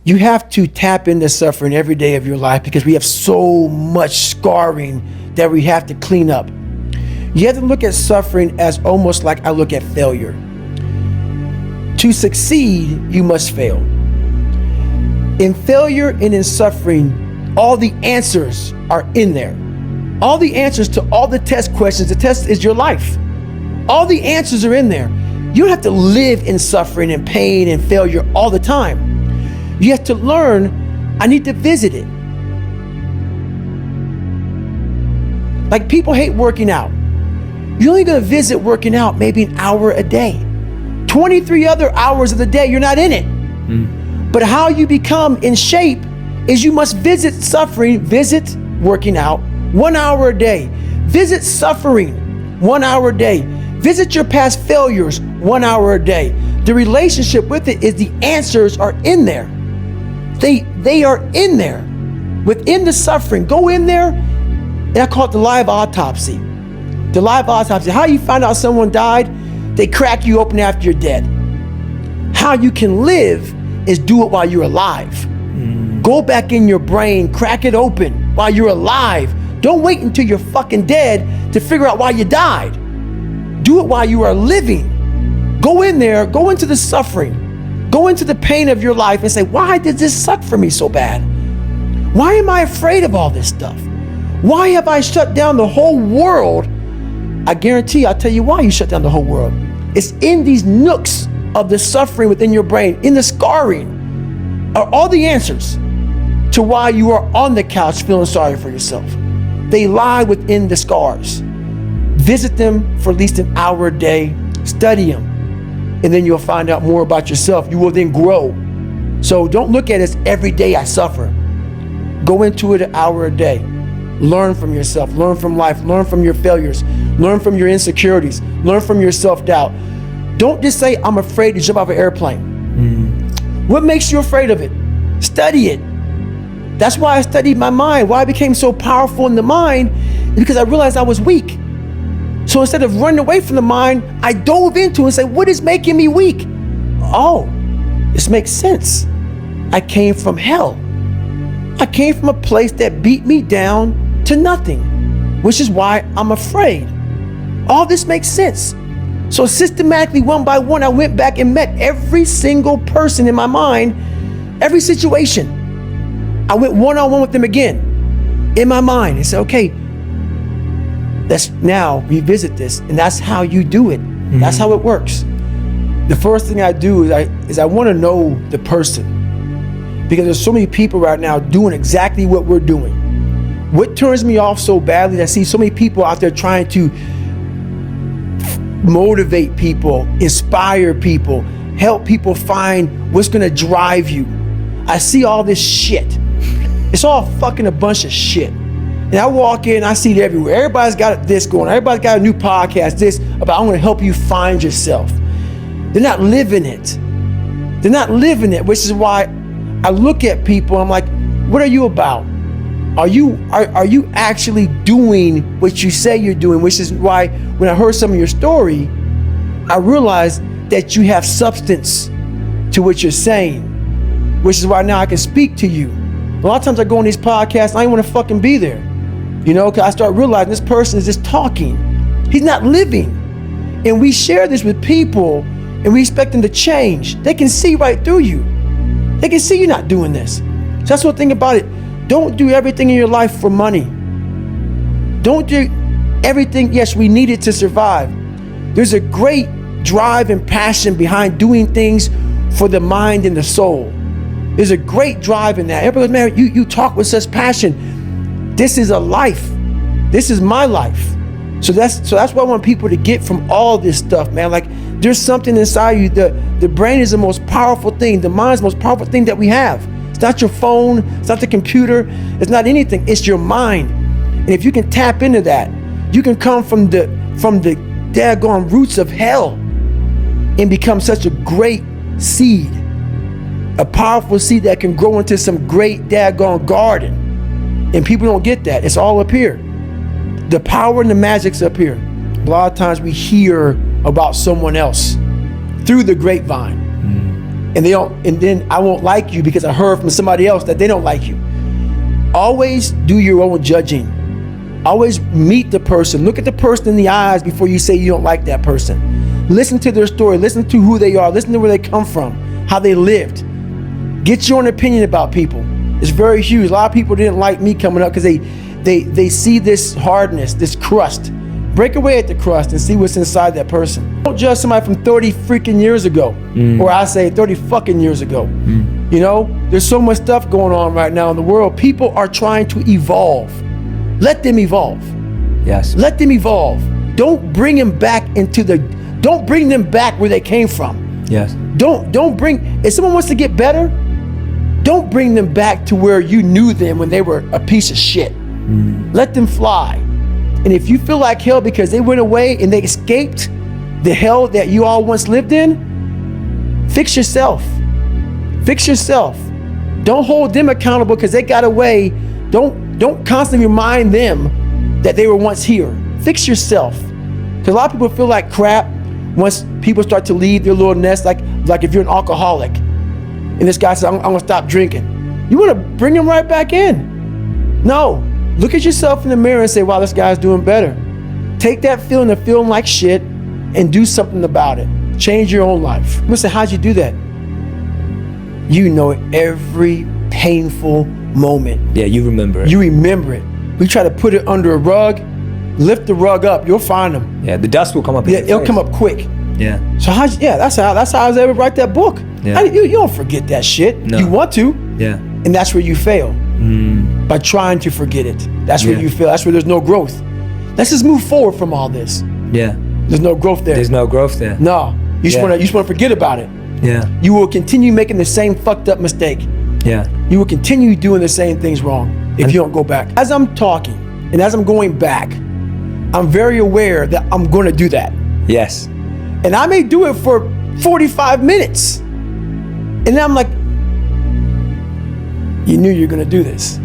You have to tap into suffering every day of your life because we have so much scarring that we have to clean up. You have to look at suffering as almost like I look at failure. To succeed, you must fail. In failure and in suffering, all the answers are in there. All the answers to all the test questions. The test is your life. All the answers are in there. You don't have to live in suffering and pain and failure all the time. You have to learn, I need to visit it. Like people hate working out. You're only gonna visit working out maybe an hour a day. 23 other hours of the day, you're not in it. But how you become in shape is you must visit suffering, visit working out 1 hour a day. Visit suffering 1 hour a day. Visit your past failures 1 hour a day. The relationship with it is the answers are in there. They are in there. Within the suffering, go in there, and I call it the live autopsy. The live autopsy. How you find out someone died? They crack you open after you're dead. How you can live is do it while you're alive. Go back in your brain, crack it open while you're alive. Don't wait until you're fucking dead to figure out why you died. Do it while you are living. Go in there, go into the suffering. Go into the pain of your life and say, why did this suck for me so bad? Why am I afraid of all this stuff? Why have I shut down the whole world? I guarantee I'll tell you why you shut down the whole world. It's in these nooks of the suffering within your brain, in the scarring, are all the answers to why you are on the couch feeling sorry for yourself. They lie within the scars. Visit them for at least an hour a day, study them, and then you'll find out more about yourself. You will then grow. So don't look at it as every day I suffer. Go into it an hour a day. Learn from yourself, learn from life, learn from your failures, learn from your insecurities, learn from your self-doubt. Don't just say, I'm afraid to jump off an airplane. What makes you afraid of it? Study it. That's why I studied my mind. Why I became so powerful in the mind is because I realized I was weak. So instead of running away from the mind, I dove into it and said, what is making me weak? Oh, this makes sense. I came from hell. I came from a place that beat me down to nothing, which is why I'm afraid. All this makes sense. So systematically, one by one, I went back and met every single person in my mind, every situation. I went one-on-one with them again in my mind and said, okay, let's now revisit this. And that's how you do it. That's how it works. The first thing I do is I want to know the person, because there's so many people right now doing exactly what we're doing. What turns me off so badly is I see so many people out there trying to motivate people, inspire people, help people find what's gonna drive you. I see all this shit. It's all fucking a bunch of shit. And I walk in, I see it everywhere. Everybody's got this going. Everybody's got a new podcast, this about I'm gonna help you find yourself. They're not living it. They're not living it, which is why I look at people, I'm like, what are you about? Are you actually doing what you say you're doing? Which is why when I heard some of your story, I realized that you have substance to what you're saying, which is why now I can speak to you. A lot of times I go on these podcasts, I don't want to fucking be there. You know, because I start realizing this person is just talking. He's not living. And we share this with people and we expect them to change. They can see right through you. They can see you're not doing this. So that's the thing about it. Don't do everything in your life for money. Don't do everything, yes, we need it to survive. There's a great drive and passion behind doing things for the mind and the soul. There's a great drive in that. Everybody goes, man, you talk with such passion. This is a life. This is my life. So that's what I want people to get from all this stuff, man. Like there's something inside you. The brain is the most powerful thing. The mind is the most powerful thing that we have. It's not your phone, it's not the computer, it's not anything, it's your mind. And if you can tap into that, you can come from the daggone roots of hell and become such a great seed, a powerful seed that can grow into some great daggone garden. And people don't get that. It's all up here. The power and the magic's up here. A lot of times we hear about someone else through the grapevine. and then I won't like you because I heard from somebody else that they don't like you. Always do your own judging. Always meet the person. Look at the person in the eyes before you say you don't like that person. Listen to their story. Listen to who they are. Listen to where they come from, how they lived. Get your own opinion about people. It's very huge. A lot of people didn't like me coming up because they see this hardness, this crust. Break away at the crust and see what's inside that person. Don't judge somebody from 30 freaking years ago, or I say 30 fucking years ago. You know, there's so much stuff going on right now in the world. People are trying to evolve. Let them evolve. Yes. Let them evolve. Don't bring them back don't bring them back where they came from. Yes. Don't bring, if someone wants to get better, don't bring them back to where you knew them when they were a piece of shit. Let them fly. And if you feel like hell because they went away and they escaped the hell that you all once lived in, fix yourself. Fix yourself. Don't hold them accountable because they got away. Don't constantly remind them that they were once here. Fix yourself. Because a lot of people feel like crap once people start to leave their little nest, like if you're an alcoholic and this guy says, I'm gonna stop drinking. You wanna bring him right back in. No, look at yourself in the mirror and say, wow, this guy's doing better. Take that feeling of feeling like shit and do something about it. Change your own life. I'm gonna say, how'd you do that? You know it, every painful moment. Yeah, you remember it. You remember it. We try to put it under a rug, lift the rug up, you'll find them. Yeah, the dust will come up. Yeah, it'll come up quick. Yeah. So that's how I was able to write that book. Yeah. You don't forget that shit. No. You want to. Yeah. And that's where you fail. By trying to forget it. That's where you fail. That's where there's no growth. Let's just move forward from all this. Yeah. There's no growth there. There's no growth there. No. You just want to forget about it. Yeah. You will continue making the same fucked up mistake. Yeah. You will continue doing the same things wrong if you don't go back. As I'm talking and as I'm going back, I'm very aware that I'm going to do that. Yes. And I may do it for 45 minutes. And then I'm like, you knew you were going to do this.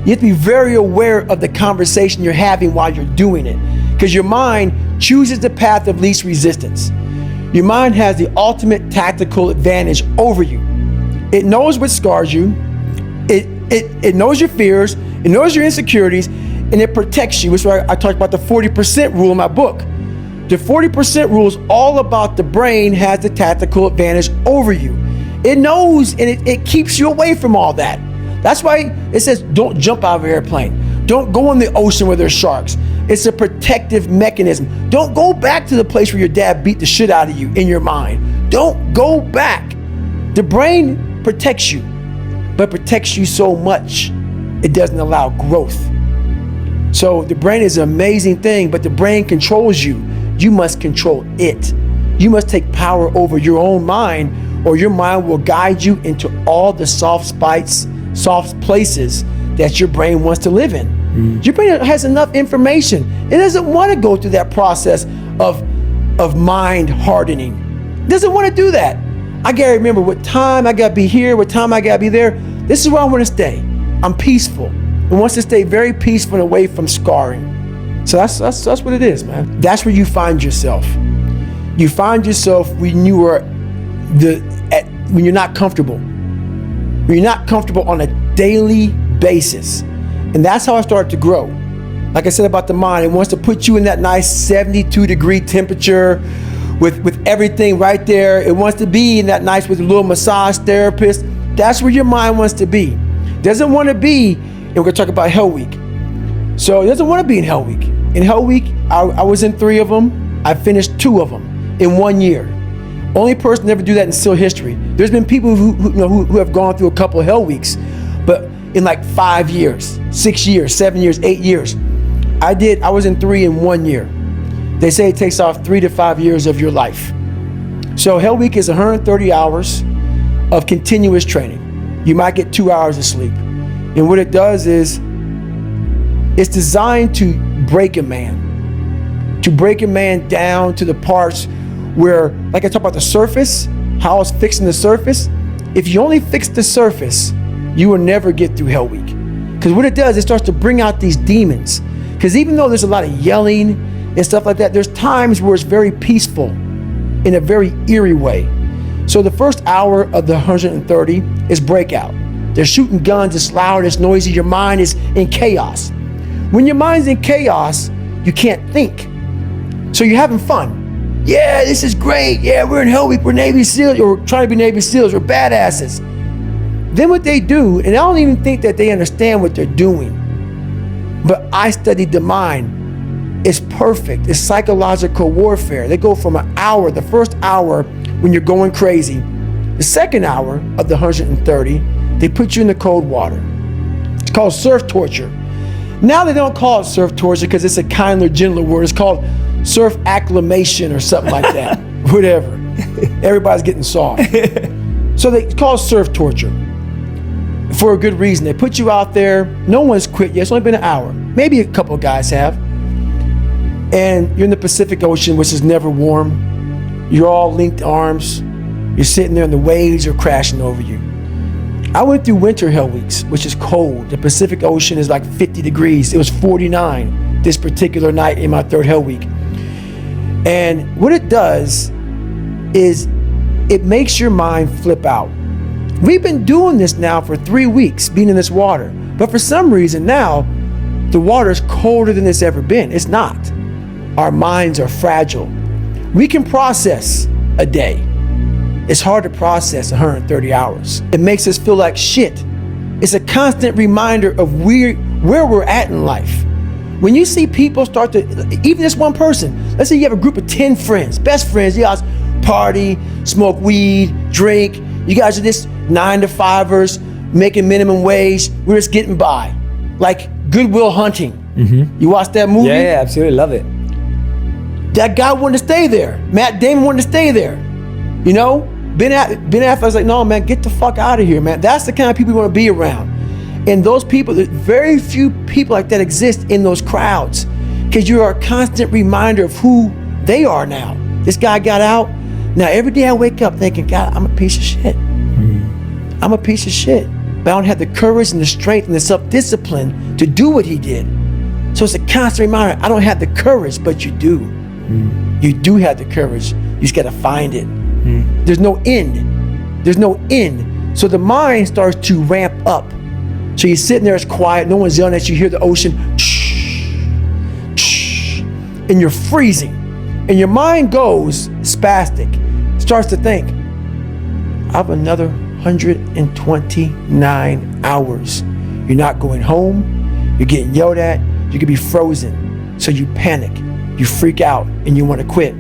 You have to be very aware of the conversation you're having while you're doing it. Because your mind chooses the path of least resistance. Your mind has the ultimate tactical advantage over you. It knows what scars you. It knows your fears. It knows your insecurities. And it protects you. Which is why I talked about the 40% rule in my book. The 40% rule is all about the brain has the tactical advantage over you. It knows and it keeps you away from all that. That's why it says don't jump out of an airplane. Don't go in the ocean where there's sharks. It's a protective mechanism. Don't go back to the place where your dad beat the shit out of you in your mind. Don't go back. The brain protects you, but protects you so much, it doesn't allow growth. So the brain is an amazing thing, but the brain controls you. You must control it. You must take power over your own mind, or your mind will guide you into all the soft places that your brain wants to live in. Your brain has enough information. It doesn't want to go through that process of mind hardening. It doesn't want to do that. I gotta remember what time I gotta be here, what time I gotta be there. This is where I want to stay. I'm peaceful. It wants to stay very peaceful and away from scarring. So that's what it is, man. That's where you find yourself. You find yourself when you're not comfortable. When you're not comfortable on a daily basis. And that's how I started to grow. Like I said about the mind, it wants to put you in that nice 72-degree temperature with everything right there. It wants to be in that nice with a little massage therapist. That's where your mind wants to be. Doesn't want to be, and we're going to talk about Hell Week. So it doesn't want to be in Hell Week. In Hell Week, I was in 3 of them. I finished 2 of them in 1 year. Only person to ever do that in still history. There's been people who have gone through a couple of Hell Weeks, but in like 5 years, 6 years, 7 years, 8 years. I was in 3 in 1 year. They say it takes off 3 to 5 years of your life. So Hell Week is 130 hours of continuous training. You might get 2 hours of sleep. And what it does is, it's designed to break a man. To break a man down to the parts where, like I talked about the surface, how I was fixing the surface. If you only fix the surface, you will never get through Hell Week. Because what it does, it starts to bring out these demons. Because even though there's a lot of yelling and stuff like that, there's times where it's very peaceful in a very eerie way. So the first hour of the 130 is breakout. They're shooting guns, it's loud, it's noisy, your mind is in chaos. When your mind's in chaos, you can't think. So you're having fun. Yeah, this is great. Yeah, we're in Hell Week, we're Navy SEALs, or trying to be Navy SEALs, we're badasses. Then what they do, and I don't even think that they understand what they're doing, but I studied the mind. It's perfect. It's psychological warfare. They go from an hour, the first hour when you're going crazy, the second hour of the 130, they put you in the cold water. It's called surf torture. Now they don't call it surf torture because it's a kinder, gentler word. It's called surf acclimation or something like that. Whatever. Everybody's getting soft. So they call it surf torture for a good reason. They put you out there. No one's quit yet. It's only been an hour. Maybe a couple of guys have. And you're in the Pacific Ocean, which is never warm. You're all linked arms. You're sitting there and the waves are crashing over you. I went through winter Hell Weeks, which is cold. The Pacific Ocean is like 50 degrees. It was 49 this particular night in my third Hell Week. And what it does is it makes your mind flip out. We've been doing this now for 3 weeks, being in this water. But for some reason now, the water is colder than it's ever been. It's not. Our minds are fragile. We can process a day. It's hard to process 130 hours. It makes us feel like shit. It's a constant reminder of where we're at in life. When you see people start to, even this one person, let's say you have a group of 10 friends, best friends, you guys party, smoke weed, drink, you guys are just 9-to-5ers, making minimum wage, we're just getting by. Like Good Will Hunting. Mm-hmm. You watch that movie? Yeah, absolutely, love it. That guy wanted to stay there. Matt Damon wanted to stay there. You know? Ben Affleck was like, no, man, get the fuck out of here, man. That's the kind of people we want to be around. And those people, very few people like that exist in those crowds because you are a constant reminder of who they are now. This guy got out. Now, every day I wake up thinking, God, I'm a piece of shit. I'm a piece of shit. But I don't have the courage and the strength and the self-discipline to do what he did. So it's a constant reminder, I don't have the courage, but you do. You do have the courage. You just got to find it. There's no end. There's no end. So the mind starts to ramp up. So you're sitting there, it's quiet, no one's yelling at you, you hear the ocean, and you're freezing. And your mind goes spastic, starts to think, I have another 129 hours. You're not going home, you're getting yelled at, you could be frozen. So you panic, you freak out, and you want to quit.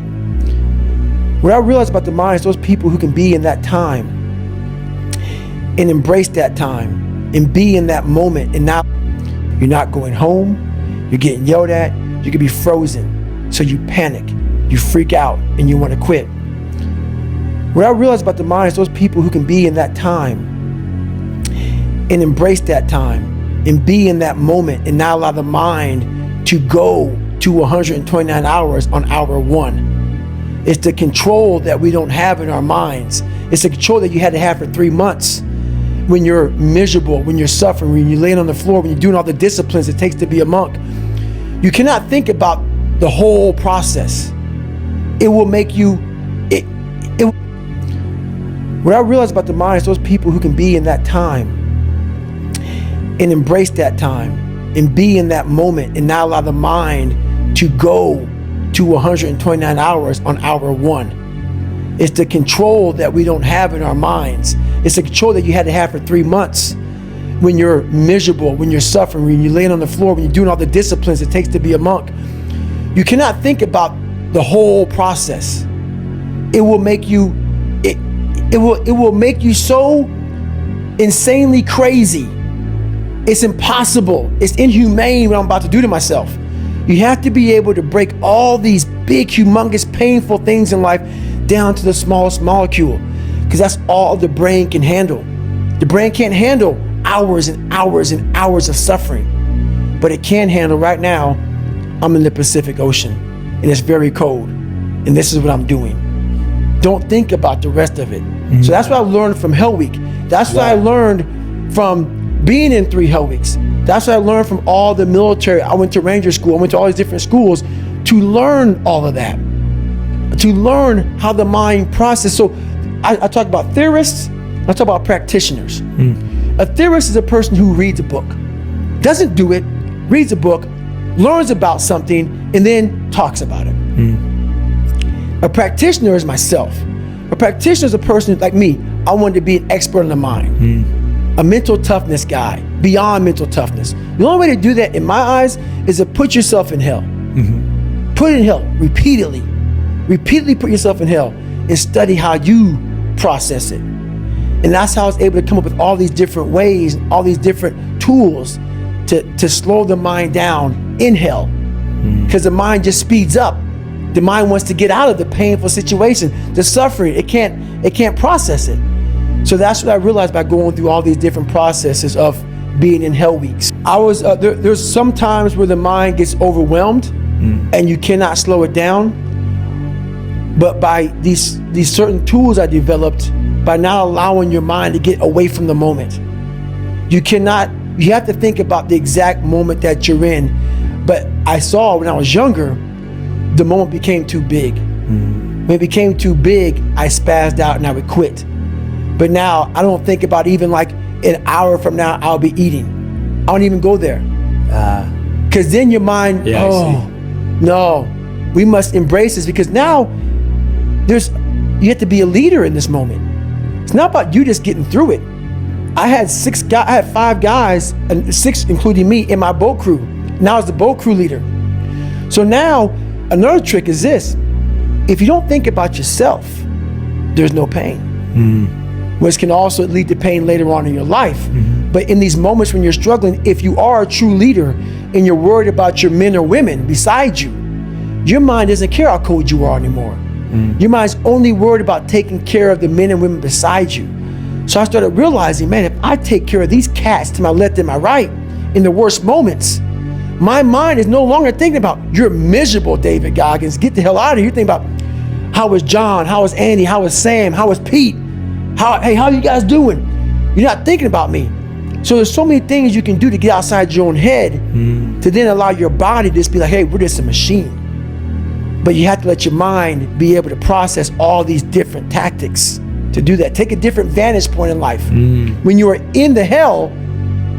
What I realized about the mind is those people who can be in that time and embrace that time and be in that moment, and now you're not going home, you're getting yelled at, you could be frozen. So you panic, you freak out, and you want to quit. What I realized about the mind is those people who can be in that time and embrace that time and be in that moment and not allow the mind to go to 129 hours on hour one. It's the control that we don't have in our minds. It's the control that you had to have for 3 months when you're miserable, when you're suffering, when you're laying on the floor, when you're doing all the disciplines it takes to be a monk. You cannot think about the whole process. It will make you, what I realized about the mind is those people who can be in that time and embrace that time and be in that moment and not allow the mind to go to 129 hours on hour one. It's the control that we don't have in our minds. It's the control that you had to have for 3 months when you're miserable, when you're suffering, when you're laying on the floor, when you're doing all the disciplines it takes to be a monk. You cannot think about the whole process. It will make you, it will make you so insanely crazy. It's impossible. It's inhumane what I'm about to do to myself. You have to be able to break all these big, humongous, painful things in life down to the smallest molecule, because that's all the brain can handle. The brain can't handle hours and hours and hours of suffering, but it can handle right now. I'm in the Pacific Ocean and it's very cold, and this is what I'm doing. Don't think about the rest of it. So that's what I learned from Hell Week. That's what I learned from being in 3 Hell Weeks. That's what I learned from all the military. I went to Ranger School. I went to all these different schools to learn all of that, to learn how the mind processes. So I talk about theorists, I talk about practitioners. A theorist is a person who reads a book, doesn't do it, reads a book, learns about something, and then talks about it. A practitioner is myself. A practitioner is a person like me. I wanted to be an expert in the mind, a mental toughness guy, beyond mental toughness. The only way to do that, in my eyes, is to put yourself in hell. Put it in hell repeatedly. Repeatedly put yourself in hell and study how you process it. And that's how I was able to come up with all these different ways, all these different tools to slow the mind down in hell. Because the mind just speeds up. The mind wants to get out of the painful situation, the suffering. It can't process it. So that's what I realized by going through all these different processes of being in hell weeks. I was there's some times where the mind gets overwhelmed and you cannot slow it down. But by these certain tools I developed, by not allowing your mind to get away from the moment. You have to think about the exact moment that you're in. But I saw when I was younger, the moment became too big. When it became too big, I spazzed out and I would quit. But now I don't think about even like an hour from now I'll be eating. I don't even go there. Because then your mind, no, we must embrace this, because now you have to be a leader in this moment. It's not about you just getting through it. I had 5 guys, and 6 including me, in my boat crew. Now I was the boat crew leader. So now another trick is this: if you don't think about yourself, there's no pain. Which can also lead to pain later on in your life. But in these moments when you're struggling, if you are a true leader and you're worried about your men or women beside you, your mind doesn't care how cold you are anymore. Your mind's only worried about taking care of the men and women beside you. So I started realizing, man, if I take care of these cats to my left and my right in the worst moments, my mind is no longer thinking about, you're miserable, David Goggins, get the hell out of here. You're thinking about, how was John? How was Andy? How was Sam? How was Pete? Hey, how you guys doing? You're not thinking about me. So there's so many things you can do to get outside your own head to then allow your body to just be like, hey, we're just a machine. But you have to let your mind be able to process all these different tactics to do that. Take a different vantage point in life. When you are in the hell,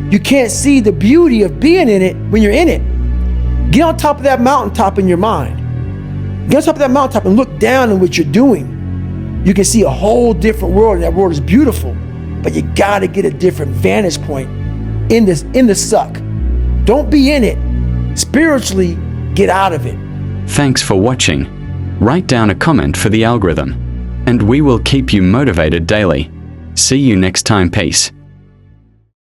you can't see the beauty of being in it when you're in it. Get on top of that mountaintop in your mind. Get on top of that mountaintop and look down on what you're doing. You can see a whole different world, and that world is beautiful. But you gotta get a different vantage point in the suck. Don't be in it. Spiritually, get out of it. Thanks for watching. Write down a comment for the algorithm, and we will keep you motivated daily. See you next time. Peace.